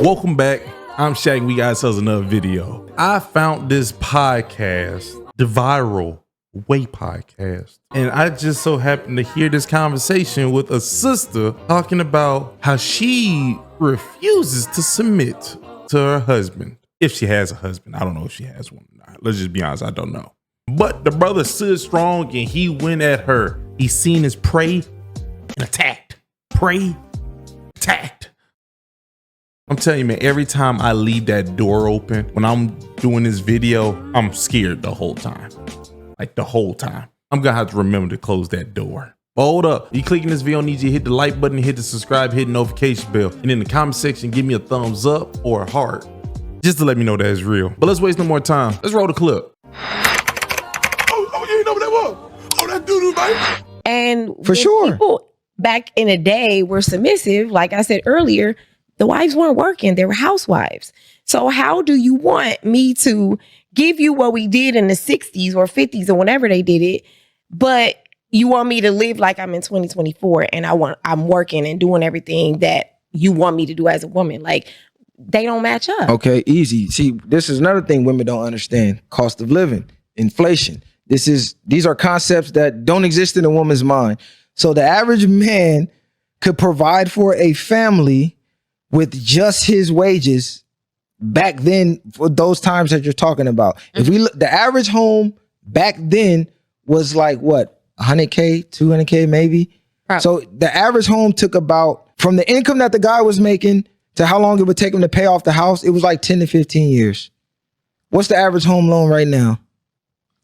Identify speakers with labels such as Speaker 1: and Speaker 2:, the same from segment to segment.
Speaker 1: Welcome back. I'm Shaq and we got ourselves another video. I found this podcast, the Viral Way podcast. And I just so happened to hear this conversation with a sister talking about how she refuses to submit to her husband. If she has a husband. I don't know if she has one or not. Let's just be honest, I don't know. But the brother stood strong and he went at her. He seen his prey and attacked. Prey, attacked. I'm telling you, man, every time I leave that door open, when I'm doing this video, I'm scared the whole time. Like the whole time. I'm gonna have to remember to close that door. But hold up. You clicking this video, I need you to hit the like button, hit the subscribe, hit the notification bell. And in the comment section, give me a thumbs up or a heart. Just to let me know that it's real. But let's waste no more time. Let's roll the clip.
Speaker 2: Oh, you ain't know what that was? Oh, that doo-doo, baby.
Speaker 3: And
Speaker 4: for sure,
Speaker 3: people back in the day were submissive. Like I said earlier, the wives weren't working. They were housewives. So how do you want me to give you what we did in the 60s or 50s or whenever they did it, but you want me to live like I'm in 2024 and I'm working and doing everything that you want me to do as a woman? Like, they don't match up.
Speaker 4: Okay, easy. See, this is another thing women don't understand. Cost of living, inflation. These are concepts that don't exist in a woman's mind. So the average man could provide for a family with just his wages back then for those times that you're talking about. If we look, the average home back then was like what, 100K, 200K maybe. Right. So the average home took about, from the income that the guy was making to how long it would take him to pay off the house, it was like 10 to 15 years. What's the average home loan right now?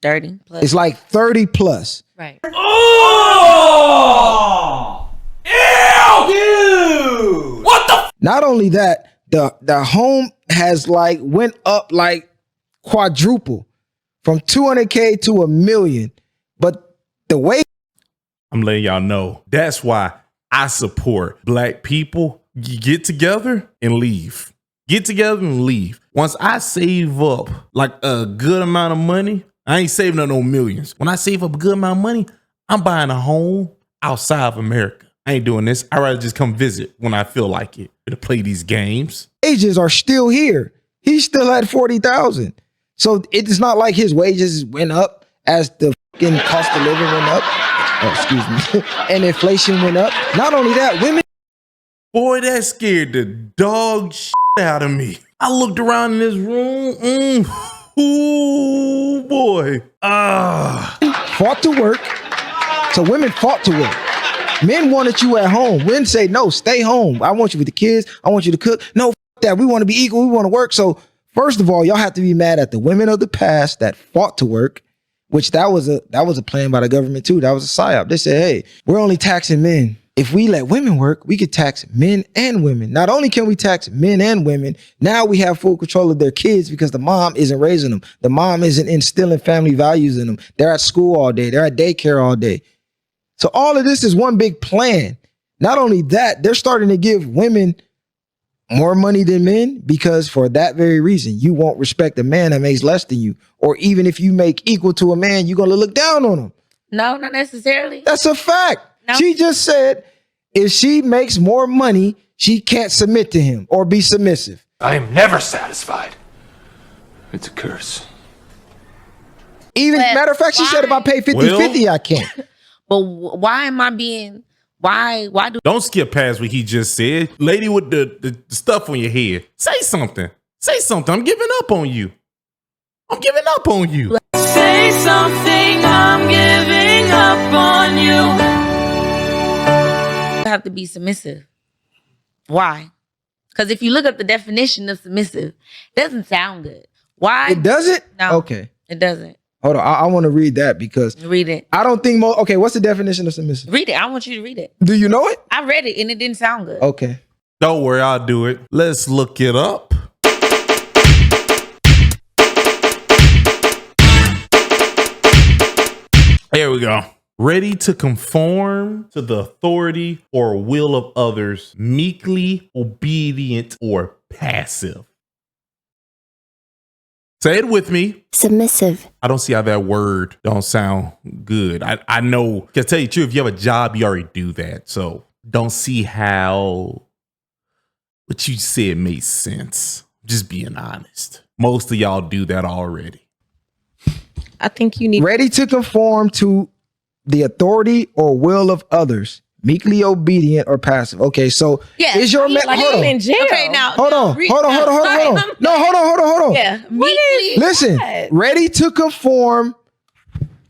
Speaker 3: 30 plus.
Speaker 4: It's like 30 plus.
Speaker 3: Right.
Speaker 2: Oh! Ew! Dude! What the?
Speaker 4: Not only that, the home has like went up like quadruple from 200K to $1 million. But the way
Speaker 1: I'm letting y'all know, that's why I support black people. Get together and leave. Get together and leave. Once I save up like a good amount of money, I ain't saving up no millions. When I save up a good amount of money, I'm buying a home outside of America. I ain't doing this. I'd rather just come visit when I feel like it to play these games.
Speaker 4: Wages are still here. He's still at 40,000. So it's not like his wages went up as the fucking cost of living went up. Oh, excuse me. And inflation went up. Not only that, women.
Speaker 1: Boy, that scared the dog shit out of me. I looked around in this room. Ooh, boy.
Speaker 4: Fought to work. So women fought to work. Men wanted you at home. Women say, no, stay home. I want you with the kids. I want you to cook. No, that. We want to be equal. We want to work. So first of all, y'all have to be mad at the women of the past that fought to work, which that was a plan by the government too. That was a psyop. They said, hey, we're only taxing men. If we let women work, we could tax men and women. Not only can we tax men and women, now we have full control of their kids because the mom isn't raising them. The mom isn't instilling family values in them. They're at school all day. They're at daycare all day. So all of this is one big plan. Not only that, they're starting to give women more money than men because for that very reason, you won't respect a man that makes less than you. Or even if you make equal to a man, you're going to look down on him.
Speaker 3: No, not necessarily.
Speaker 4: That's a fact.
Speaker 3: No.
Speaker 4: She just said if she makes more money, she can't submit to him or be submissive.
Speaker 2: I am never satisfied. It's a curse.
Speaker 4: Even, matter of fact, she said if I pay 50-50, I can't.
Speaker 3: But why am I being, why do?
Speaker 1: Don't skip past what he just said. Lady with the stuff on your head. Say something. Say something. I'm giving up on you. I'm giving up on you.
Speaker 5: Say something, I'm giving up on you.
Speaker 3: Have to be submissive. Why? Because if you look up the definition of submissive, it doesn't sound good. Why?
Speaker 4: It doesn't?
Speaker 3: No.
Speaker 4: Okay.
Speaker 3: It doesn't.
Speaker 4: Hold on. I want to read that because
Speaker 3: Read it.
Speaker 4: I don't think okay, what's the definition of submissive?
Speaker 3: Read it. I want you to read it.
Speaker 4: Do you know it?
Speaker 3: I read it and it didn't sound good.
Speaker 4: Okay.
Speaker 1: Don't worry, I'll do it. Let's look it up. Here we go. Ready to conform to the authority or will of others, meekly obedient or passive. Say it with me.
Speaker 6: Submissive.
Speaker 1: I don't see how that word don't sound good. I know, because tell you the truth, if you have a job, you already do that. So don't see how what you said made sense. Just being honest. Most of y'all do that already.
Speaker 3: I think you need
Speaker 4: Ready to conform to the authority or will of others. Meekly obedient or passive. Okay, so is your man?
Speaker 3: like
Speaker 4: Hold
Speaker 3: I'm
Speaker 4: on.
Speaker 3: in jail.
Speaker 6: Okay, now
Speaker 4: Hold on. Hold on. No, hold on.
Speaker 6: Yeah,
Speaker 4: Listen,
Speaker 3: that?
Speaker 4: ready to conform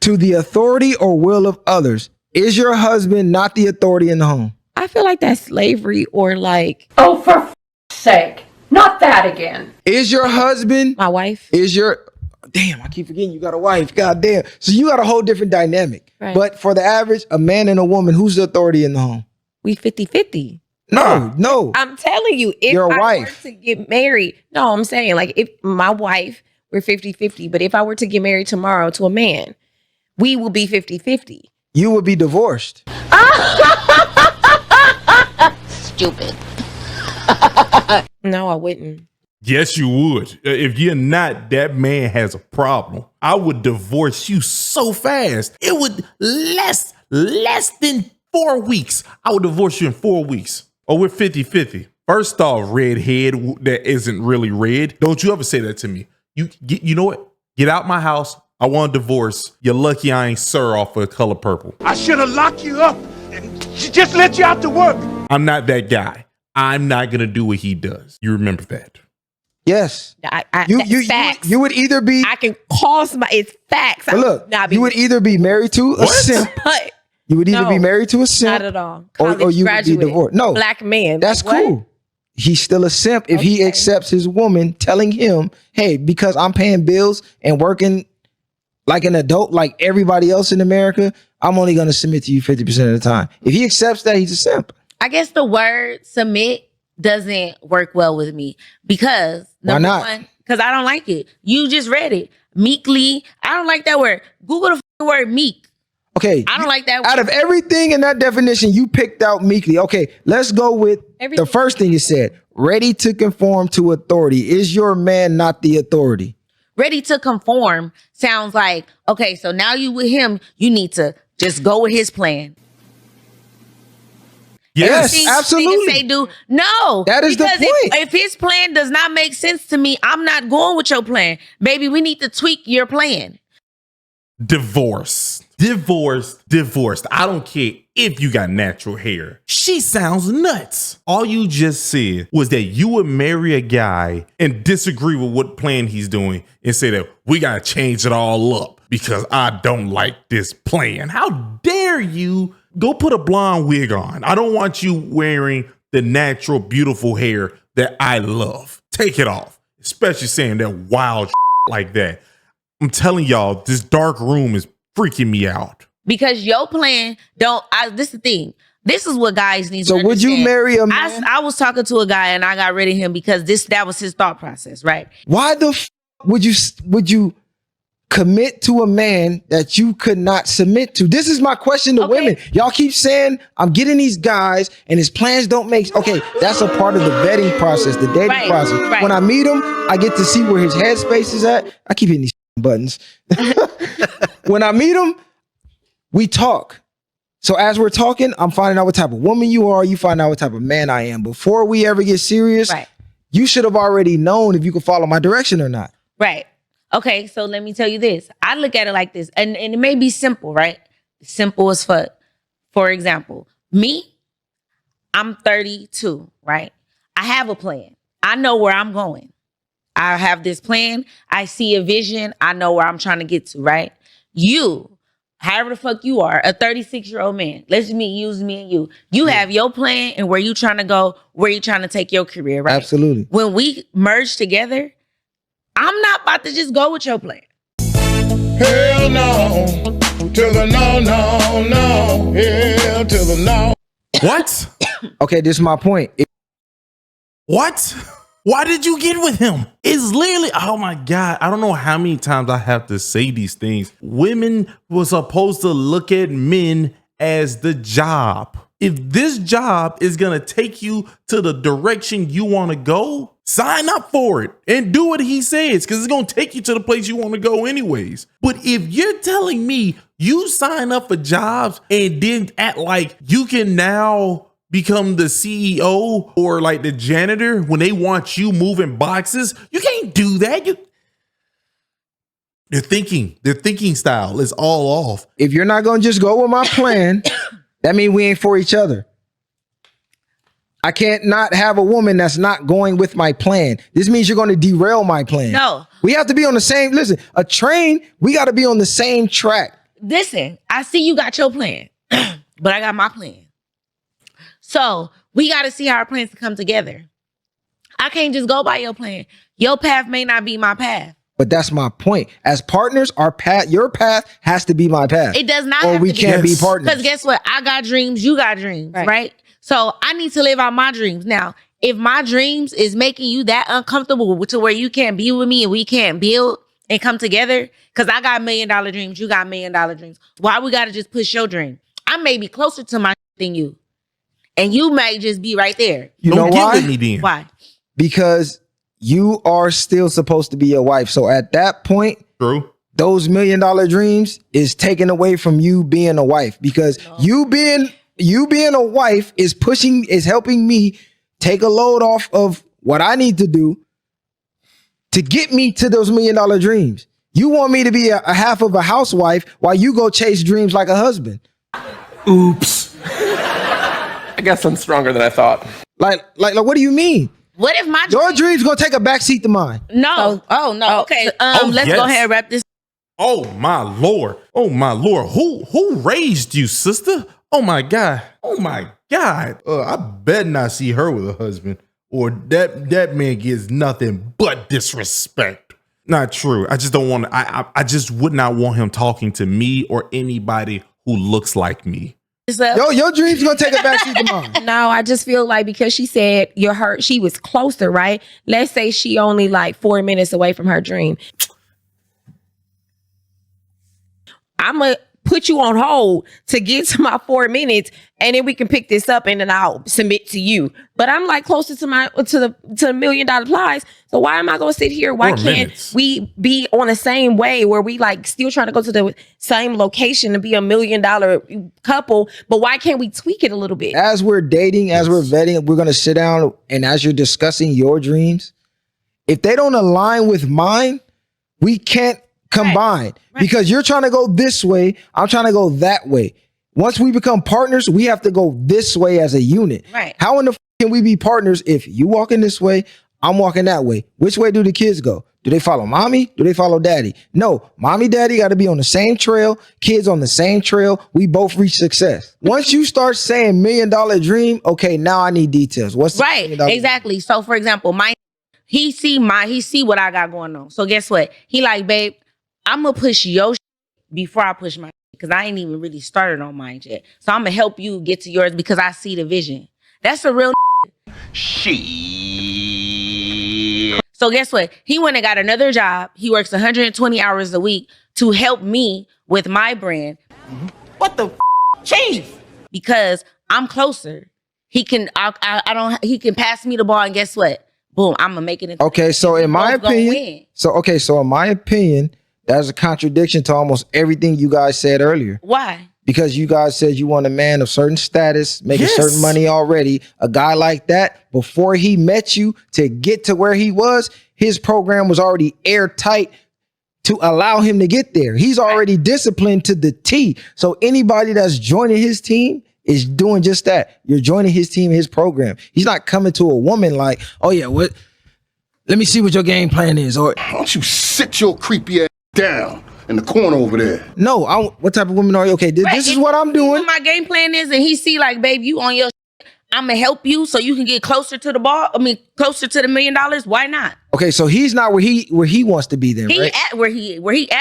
Speaker 4: to the authority or will of others. Is your husband not the authority in the home?
Speaker 3: I feel like that's slavery or like
Speaker 7: Oh, for sake. Not that again.
Speaker 4: Is your husband?
Speaker 3: my wife.
Speaker 4: Is your damn? I keep forgetting you got a wife. God damn. So you got a whole different dynamic.
Speaker 3: Right.
Speaker 4: But for the average, a man and a woman, who's the authority in the home?
Speaker 3: We 50-50.
Speaker 4: No.
Speaker 3: I'm telling you, if
Speaker 4: Your
Speaker 3: I
Speaker 4: wife.
Speaker 3: were to get married, no, I'm saying like if my wife, we're 50-50. But if I were to get married tomorrow to a man, we will be 50-50.
Speaker 4: You would be divorced.
Speaker 6: stupid.
Speaker 3: No, I wouldn't.
Speaker 1: Yes, you would. If you're not, that man has a problem. I would divorce you so fast. It would less than 4 weeks. I would divorce you in 4 weeks. Oh, we're 50-50. First off, redhead that isn't really red. Don't you ever say that to me. You know what? Get out my house. I want a divorce. You're lucky I ain't sir off of color purple.
Speaker 2: I should have locked you up and just let you out to work.
Speaker 1: I'm not that guy. I'm not going to do what he does. You remember that.
Speaker 4: Yes.
Speaker 3: That's facts.
Speaker 4: You would either be.
Speaker 3: I can call somebody. It's facts.
Speaker 4: But look, you would either be married to a simp.
Speaker 3: But
Speaker 4: You would either
Speaker 3: No,
Speaker 4: be married to a simp.
Speaker 3: not at all.
Speaker 4: Or
Speaker 3: College
Speaker 4: you would be
Speaker 3: graduate,
Speaker 4: divorced. No.
Speaker 3: black man.
Speaker 4: That's
Speaker 3: Like, what?
Speaker 4: cool. He's still a simp if he
Speaker 3: Okay.
Speaker 4: accepts his woman telling him, hey, because I'm paying bills and working like an adult, like everybody else in America, I'm only going to submit to you 50% of the time. If he accepts that, he's a simp.
Speaker 6: I guess the word submit doesn't work well with me because
Speaker 4: Why not?
Speaker 6: Because I don't like it. You just read it. Meekly. I don't like that word. Google the f***ing word meek.
Speaker 4: Okay.
Speaker 6: I don't like that
Speaker 4: Out
Speaker 6: word.
Speaker 4: of everything in that definition, you picked out meekly. Okay, let's go with the first thing you said. Ready to conform to authority. Is your man not the authority?
Speaker 6: Ready to conform sounds like, okay, so now you with him, you need to just go with his plan.
Speaker 1: Yes.
Speaker 6: Everything
Speaker 4: absolutely.
Speaker 6: niggas say do. No.
Speaker 4: That is the
Speaker 6: because
Speaker 4: point.
Speaker 6: If his plan does not make sense to me, I'm not going with your plan. Baby, we need to tweak your plan.
Speaker 1: Divorced. I don't care if you got natural hair. She sounds nuts. All you just said was that you would marry a guy and disagree with what plan he's doing and say that we got to change it all up because I don't like this plan. How dare you? Go put a blonde wig on. I don't want you wearing the natural, beautiful hair that I love. Take it off, especially saying that wild like that. I'm telling y'all, this dark room is freaking me out.
Speaker 6: Because your plan this is the thing. This is what guys need to
Speaker 4: So would you
Speaker 6: understand.
Speaker 4: marry a man?
Speaker 6: I was talking to a guy and I got rid of him because that was his thought process, right?
Speaker 4: Why the would you commit to a man that you could not submit to? This is my question to women. Y'all keep saying I'm getting these guys and his plans don't make. Okay, that's a part of the vetting process, the dating process.
Speaker 6: right.
Speaker 4: When I meet him, I get to see where his headspace is at. I keep hitting these buttons. When I meet him, we talk. So as we're talking, I'm finding out what type of woman you are. You find out what type of man I am. Before we ever get serious, you should have already known if you could follow my direction or not.
Speaker 6: Right. Okay, so let me tell you this. I look at it like this, and it may be simple, right? Simple as fuck. For example, me, I'm 32, right? I have a plan. I know where I'm going. I have this plan. I see a vision. I know where I'm trying to get to, right? You, however the fuck you are, a 36-year-old man. Let's use me and you. You have your plan and where you trying to go, where you trying to take your career, right?
Speaker 4: Absolutely.
Speaker 6: When we merge together, I'm not about to just go with your plan.
Speaker 2: Hell no. To the no. Hell to the no.
Speaker 1: What?
Speaker 4: Okay, this is my point.
Speaker 1: What? Why did you get with him? It's literally, oh my God. I don't know how many times I have to say these things. Women were supposed to look at men as the job. If this job is going to take you to the direction you want to go, sign up for it and do what he says, because it's going to take you to the place you want to go anyways. But if you're telling me you sign up for jobs and then act like you can now become the CEO or like the janitor when they want you moving boxes. You can't do that. Their thinking style is all off.
Speaker 4: If you're not going to just go with my plan, that means we ain't for each other. I can't not have a woman that's not going with my plan. This means you're going to derail my plan.
Speaker 6: No.
Speaker 4: We have to be on the same, listen, a train, we got to be on the same track.
Speaker 6: Listen, I see you got your plan, but I got my plan. So we got to see how our plans come together. I can't just go by your plan. Your path may not be my path.
Speaker 4: But that's my point. As partners, our path, your path has to be my path.
Speaker 6: It does not
Speaker 4: or
Speaker 6: have
Speaker 4: we
Speaker 6: to be.
Speaker 4: can't be partners.
Speaker 6: Because guess what? I got dreams, you got dreams, right? So I need to live out my dreams. Now, if my dreams is making you that uncomfortable to where you can't be with me and we can't build and come together, because I got $1 million dreams, you got $1 million dreams. Why we got to just push your dream? I may be closer to my than you. And you may just be right there.
Speaker 4: You know
Speaker 1: Don't get
Speaker 4: why?
Speaker 1: with me then.
Speaker 6: Why?
Speaker 4: Because you are still supposed to be a wife. So at that point,
Speaker 1: True.
Speaker 4: those $1 million dreams is taken away from you being a wife. Because you being a wife is helping me take a load off of what I need to do to get me to those $1 million dreams. You want me to be a half of a housewife while you go chase dreams like a husband.
Speaker 8: Oops. I guess I'm stronger than I thought.
Speaker 4: Like what do you mean?
Speaker 6: What if my
Speaker 4: Your dreams gonna take a backseat to mine?
Speaker 6: No. Oh, no. Okay. Let's go ahead and wrap this.
Speaker 1: Oh my Lord. Oh my Lord. Who raised you, sister? Oh my God. Oh my God. I bet not see her with a husband, or that man gets nothing but disrespect. Not true. I just don't want to. I just would not want him talking to me or anybody who looks like me.
Speaker 4: Your dreams gonna take a backseat to mine.
Speaker 3: No, I just feel like because she said she was closer, right? Let's say she only like 4 minutes away from her dream. I'm going to put you on hold to get to my 4 minutes, and then we can pick this up and then I'll submit to you. But I'm like closer to the $1 million prize. So why am I going to sit here? Why
Speaker 1: 4
Speaker 3: can't
Speaker 1: minutes.
Speaker 3: we be on the same way where we like still trying to go to the same location to be $1 million couple? But why can't we tweak it a little bit?
Speaker 4: As we're dating, as we're vetting, we're gonna sit down, and as you're discussing your dreams, if they don't align with mine, we can't combine. Right. Because you're trying to go this way, I'm trying to go that way. Once we become partners, we have to go this way as a unit.
Speaker 6: Right.
Speaker 4: How in the can we be partners if you walking this way, I'm walking that way? Which way do the kids go? Do they follow mommy? Do they follow daddy? No, mommy, daddy got to be on the same trail. Kids on the same trail. We both reach success. Once you start saying $1 million dream, okay, now I need details. What's the
Speaker 6: right? Exactly. So for example, he see what I got going on. So guess what? He like, babe, I'm gonna push your before I push my, because I ain't even really started on mine yet. So I'm gonna help you get to yours because I see the vision. That's a real shit. So guess what? He went and got another job. He works 120 hours a week to help me with my brand. What the chief? Because I'm closer. He can he can pass me the ball, and guess what? Boom, I'm gonna make it.
Speaker 4: Okay, so in my opinion, so in my opinion, that's a contradiction to almost everything you guys said earlier.
Speaker 6: Why?
Speaker 4: Because you guys said you want a man of certain status, making certain money already. A guy like that, before he met you to get to where he was, his program was already airtight to allow him to get there. He's already disciplined to the T. So anybody that's joining his team is doing just that. You're joining his team, his program. He's not coming to a woman like, oh yeah, what? Let me see what your game plan is. Or
Speaker 2: why don't you sit your creepy ass down in the corner over there?
Speaker 4: No, what type of women are you? Okay, this is what I'm doing.
Speaker 6: What my game plan is, and he see like, babe, you on your I'm gonna help you so you can get closer to the ball. I mean, closer to the $1 million. Why not?
Speaker 4: Okay, so he's not where he wants to be then, right?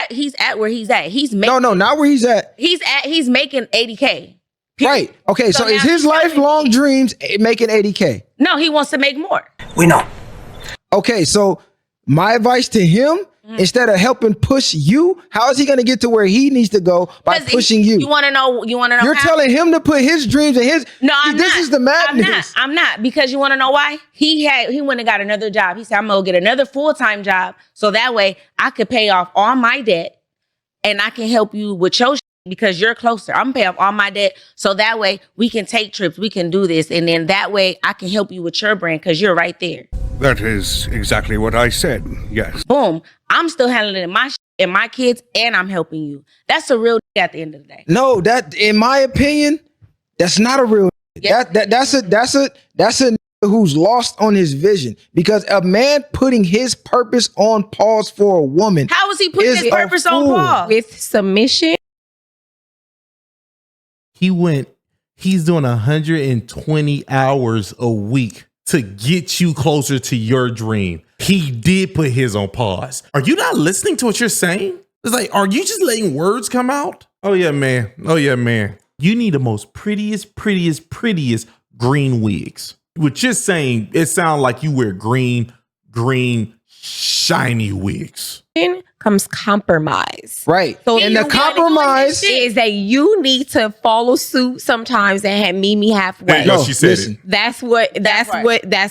Speaker 6: He's at where he's at. He's making
Speaker 4: no, not where he's at.
Speaker 6: He's making 80K.
Speaker 4: Right. Okay, so is his lifelong dreams making 80K?
Speaker 6: No, he wants to make more.
Speaker 4: We know. Okay, so my advice to him, instead of helping push you, how is he going to get to where he needs to go by pushing you?
Speaker 6: You want to know?
Speaker 4: You're telling him to put his dreams and his.
Speaker 6: No,
Speaker 4: this is the madness.
Speaker 6: I'm not because you want to know why? He went and got another job. He said, I'm gonna get another full-time job so that way I could pay off all my debt and I can help you with your because you're closer. I'm paying off all my debt. So that way we can take trips. We can do this. And then that way I can help you with your brand because you're right there.
Speaker 2: That is exactly what I said, yes.
Speaker 6: Boom. I'm still handling my and my kids, and I'm helping you. That's a real at the end of the day.
Speaker 4: No, that in my opinion, that's not a real.
Speaker 6: Yes.
Speaker 4: That's a who's lost on his vision, because a man putting his purpose on pause for a woman.
Speaker 6: How is he putting
Speaker 4: is
Speaker 6: his
Speaker 4: a
Speaker 6: purpose on
Speaker 4: fool.
Speaker 6: pause?
Speaker 3: With submission.
Speaker 1: He's doing 120 hours a week to get you closer to your dream. He did put his on pause. Are you not listening to what you're saying? It's like, are you just letting words come out? Oh yeah, man. Oh yeah, man. You need the most prettiest green wigs. With just saying, it sounds like you wear green, shiny wigs.
Speaker 3: Comes compromise.
Speaker 4: Right.
Speaker 3: So
Speaker 4: and the compromise
Speaker 3: is that you need to follow suit sometimes and meet me halfway.
Speaker 1: There you go, she said
Speaker 4: listen,
Speaker 1: it.
Speaker 3: That's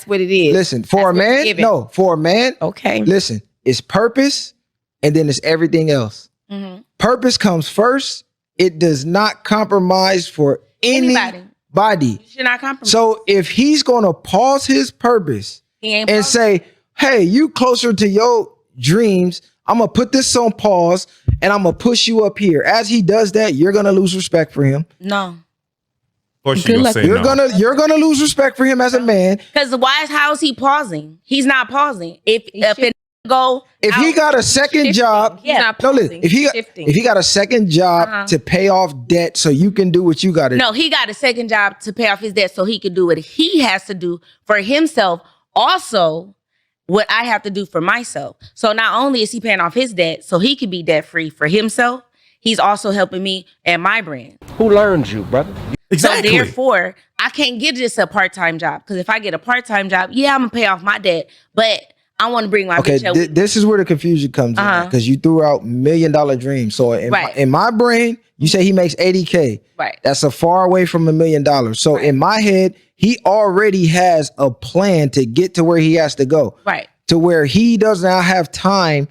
Speaker 3: what it is.
Speaker 4: Listen, for a man,
Speaker 3: Okay.
Speaker 4: Listen, it's purpose and then it's everything else.
Speaker 6: Mm-hmm.
Speaker 4: Purpose comes first. It does not compromise for anybody.
Speaker 6: You should not compromise.
Speaker 4: So if he's going to pause his purpose and say, hey, you closer to your dreams, I'm going to put this on pause and I'm going to push you up here. As he does that, you're going to lose respect for him.
Speaker 6: No.
Speaker 1: Of course you're gonna say
Speaker 4: You're
Speaker 1: no.
Speaker 4: going to lose respect for him as a man.
Speaker 6: Because how is he pausing? He's not pausing. If he
Speaker 4: got a second job,
Speaker 3: He's not
Speaker 4: no, listen,
Speaker 3: pausing.
Speaker 4: if he got a second job to pay off debt so you can do what you got to do.
Speaker 6: No, he got a second job to pay off his debt so he could do what he has to do for himself. Also, what I have to do for myself. So not only is he paying off his debt so he can be debt free for himself, he's also helping me and my brand.
Speaker 8: Who learned you, brother?
Speaker 1: Exactly.
Speaker 6: So therefore, I can't get just a part-time job. Because if I get a part-time job, yeah, I'm going to pay off my debt. But I want to bring my bitch up.
Speaker 4: This is where the confusion comes in, because you threw out $1 million dreams. So in my brain, you say he makes 80K.
Speaker 6: Right.
Speaker 4: That's a far away from $1 million. So in my head, he already has a plan to get to where he has to go.
Speaker 6: Right.
Speaker 4: To where he does not have time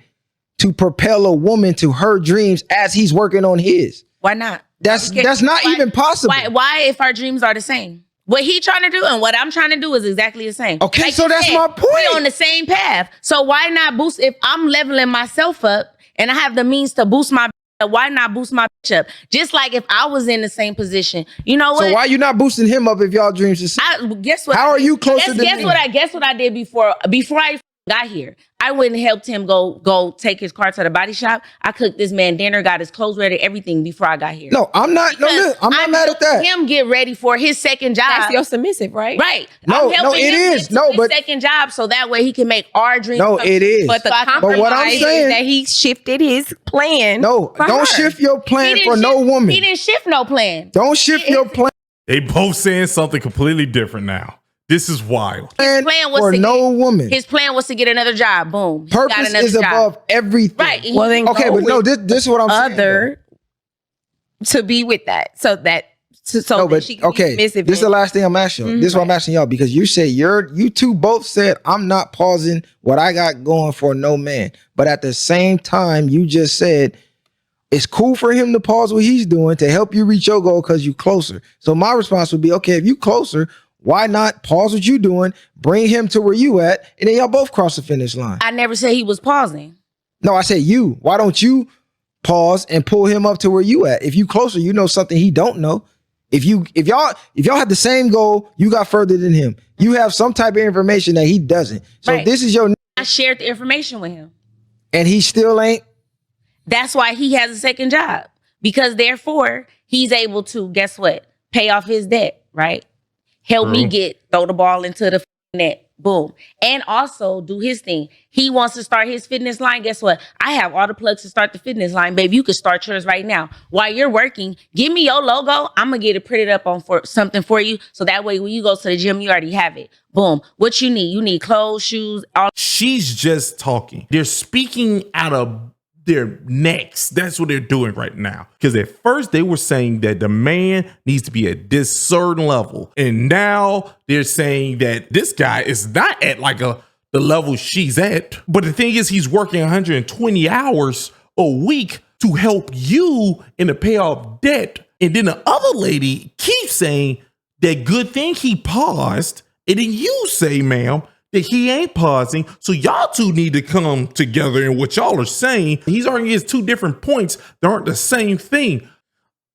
Speaker 4: to propel a woman to her dreams as he's working on his.
Speaker 6: Why not?
Speaker 4: That's not even possible.
Speaker 6: Why if our dreams are the same? What he trying to do and what I'm trying to do is exactly the same.
Speaker 4: Okay,
Speaker 6: Like
Speaker 4: so
Speaker 6: you
Speaker 4: that's
Speaker 6: said,
Speaker 4: my point.
Speaker 6: We're on the same path. So why not boost? If I'm leveling myself up and I have the means to boost my, why not boost my bitch up? Just like if I was in the same position. You know what?
Speaker 4: So why you not boosting him up if y'all dreams the same?
Speaker 6: Guess what?
Speaker 4: How are you closer to
Speaker 6: guess
Speaker 4: me?
Speaker 6: Guess what I did before I got here? I went and helped him go take his car to the body shop. I cooked this man dinner, got his clothes ready, everything before I got here.
Speaker 4: No, I'm not.
Speaker 6: Because
Speaker 4: I'm not mad at that.
Speaker 6: Him get ready for his second job.
Speaker 3: That's your submissive, right?
Speaker 6: Right.
Speaker 4: No,
Speaker 6: I'm helping
Speaker 4: it
Speaker 6: him
Speaker 4: is.
Speaker 6: get to
Speaker 4: No,
Speaker 6: his
Speaker 4: but-
Speaker 6: second job so that way he can make our dreams.
Speaker 4: No,
Speaker 6: come
Speaker 4: it
Speaker 6: true.
Speaker 4: is.
Speaker 3: But the
Speaker 6: So I can-
Speaker 3: compromise
Speaker 4: what I'm saying-
Speaker 3: is that he shifted his plan.
Speaker 4: No,
Speaker 3: for
Speaker 4: don't
Speaker 3: her.
Speaker 4: shift your plan
Speaker 6: He
Speaker 4: for
Speaker 6: didn't
Speaker 4: no
Speaker 6: shift-
Speaker 4: woman.
Speaker 6: He didn't shift no plan.
Speaker 4: Don't shift your plan
Speaker 1: They both saying something completely different now. This is wild.
Speaker 6: plan was
Speaker 4: for
Speaker 6: to
Speaker 4: no woman.
Speaker 6: His plan was to get another job. Boom. He got
Speaker 4: Purpose
Speaker 6: another
Speaker 4: is
Speaker 6: job.
Speaker 4: above everything.
Speaker 6: Right.
Speaker 3: Well, then
Speaker 4: Okay,
Speaker 3: go
Speaker 4: but no,
Speaker 3: with
Speaker 4: this is what I'm saying.
Speaker 3: other to be with that, so that so
Speaker 4: No,
Speaker 3: that
Speaker 4: but
Speaker 3: she can be
Speaker 4: okay,
Speaker 3: submissive.
Speaker 4: this is the last thing I'm asking y'all. This is what I'm asking y'all, because you said you two both said I'm not pausing what I got going for no man, but at the same time you just said it's cool for him to pause what he's doing to help you reach your goal because you closer. So my response would be, okay, if you closer, why not pause what you doing, bring him to where you at, and then y'all both cross the finish line.
Speaker 6: I never said he was pausing.
Speaker 4: No, I said you. Why don't you pause and pull him up to where you at? If you closer, you know something he don't know. If y'all had the same goal, you got further than him. You have some type of information that he doesn't. So
Speaker 6: Right.
Speaker 4: this is your
Speaker 6: I shared the information with him.
Speaker 4: and he still ain't.
Speaker 6: That's why he has a second job. Because therefore, he's able to, guess what? Pay off his debt, right? Help me throw the ball into the net. Boom. And also do his thing. He wants to start his fitness line. Guess what? I have all the plugs to start the fitness line. Babe, you can start yours right now. While you're working, give me your logo. I'm going to get it printed up on for something for you. So that way, when you go to the gym, you already have it. Boom. What you need? You need clothes, shoes, all.
Speaker 1: She's just talking. They're speaking out of their necks. That's what they're doing right now. Because at first they were saying that the man needs to be at this certain level. And now they're saying that this guy is not at like the level she's at. But the thing is, he's working 120 hours a week to help you and to pay off debt. And then the other lady keeps saying that good thing he paused. And then you say, ma'am, that he ain't pausing. So y'all two need to come together in what y'all are saying. He's arguing his two different points that aren't the same thing.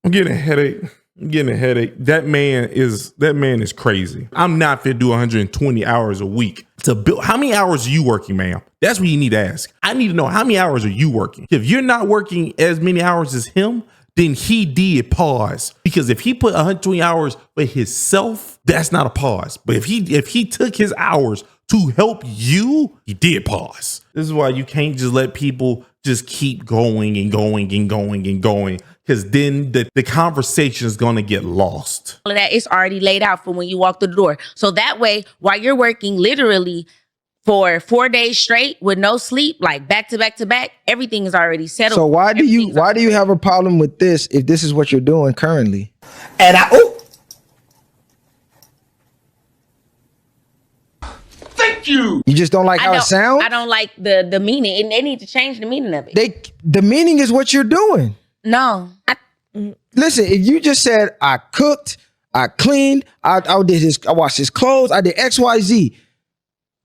Speaker 1: I'm getting a headache. That man is crazy. I'm not fit to do 120 hours a week to build. How many hours are you working, ma'am? That's what you need to ask. I need to know, how many hours are you working? If you're not working as many hours as him, then he did pause. Because if he put 120 hours for himself, that's not a pause. But if he took his hours to help you, he did pause. This is why you can't just let people just keep going and going and going and going, because then the conversation is going to get lost.
Speaker 6: All of that is already laid out for when you walk through the door. So that way, while you're working literally for 4 days straight with no sleep, like back to back to back, everything is already settled.
Speaker 4: So why do you have a problem with this if this is what you're doing currently?
Speaker 9: And thank you.
Speaker 4: You just don't like how it sounds?
Speaker 6: I don't like the meaning, and they need to change the meaning of it.
Speaker 4: The meaning is what you're doing.
Speaker 6: No.
Speaker 4: Listen, if you just said, I cooked, I cleaned, I washed his clothes, I did XYZ.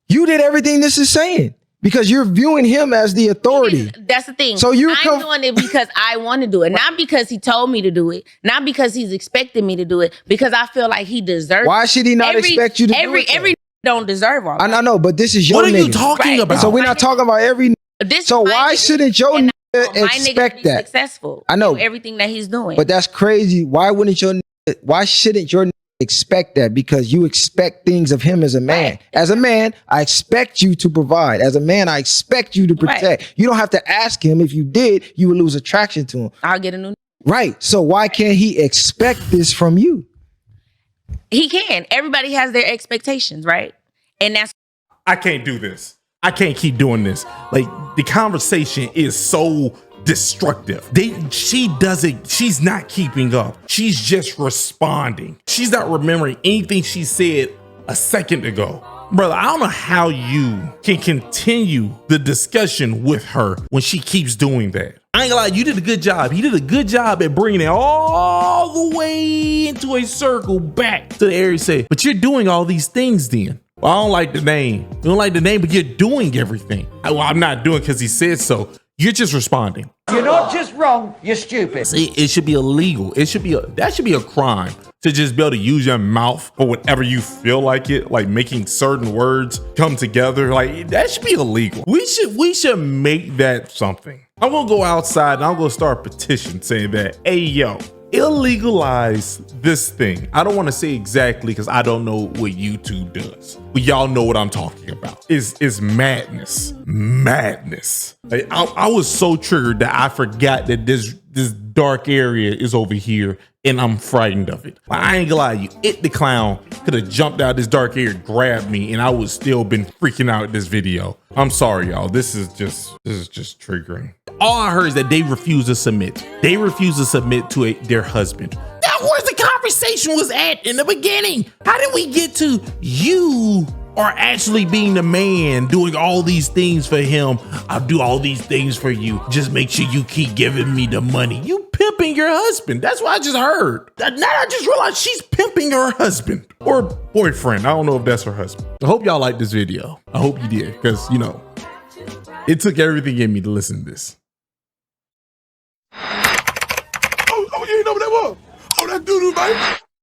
Speaker 4: You did everything this is saying because you're viewing him as the authority.
Speaker 6: That's the thing.
Speaker 4: So
Speaker 6: I'm doing it because I want to do it, not because he told me to do it, not because he's expecting me to do it, because I feel like he deserves.
Speaker 4: Why should he not expect you to do it?
Speaker 6: Every don't deserve all.
Speaker 4: I know, but this is your.
Speaker 1: What are you
Speaker 4: nigga.
Speaker 1: talking about?
Speaker 4: So we're not talking about every. So why shouldn't your nigga expect that?
Speaker 6: Successful.
Speaker 4: I know
Speaker 6: everything that he's doing,
Speaker 4: but that's crazy. Why shouldn't your expect that? Because you expect things of him as a man.
Speaker 6: Right.
Speaker 4: As a man, I expect you to provide. As a man, I expect you to protect.
Speaker 6: Right.
Speaker 4: You don't have to ask him. If you did, you would lose attraction to him.
Speaker 6: I'll get a new.
Speaker 4: Right. So why can't he expect this from you?
Speaker 6: He can. Everybody has their expectations, right? And that's.
Speaker 1: I can't do this. I can't keep doing this. Like, the conversation is so destructive. She's not keeping up. She's just responding. She's not remembering anything she said a second ago. Brother, I don't know how you can continue the discussion with her when she keeps doing that. I ain't gonna lie, you did a good job. He did a good job at bringing it all the way into a circle back to the area. Say, but you're doing all these things then. Well, I don't like the name. You don't like the name, but you're doing everything. Well, I'm not doing it because he said so. You're just responding.
Speaker 9: You're not just wrong, you're stupid.
Speaker 1: See, it should be illegal. That should be a crime to just be able to use your mouth for whatever you feel like it, like making certain words come together. Like, that should be illegal. We should make that something. I'm gonna go outside and I'm gonna start a petition saying that, hey yo, illegalize this thing. I don't want to say exactly because I don't know what YouTube does, but y'all know what I'm talking about. It's madness. Like, I was so triggered that I forgot that this dark area is over here and I'm frightened of it. Like, I ain't gonna lie to you, It the Clown could have jumped out this dark area, grabbed me, and I would still been freaking out at this video. I'm sorry, y'all. This is just triggering. All I heard is that they refuse to submit. They refuse to submit to their husband. That was the conversation was at in the beginning. How did we get to you are actually being the man, doing all these things for him? I'll do all these things for you. Just make sure you keep giving me the money. You pimping your husband. That's what I just heard. Now I just realized she's pimping her husband or boyfriend. I don't know if that's her husband. I hope y'all liked this video. I hope you did, because, you know, it took everything in me to listen to this.
Speaker 2: Oh, you ain't know what that was? Oh, that doo-doo, baby.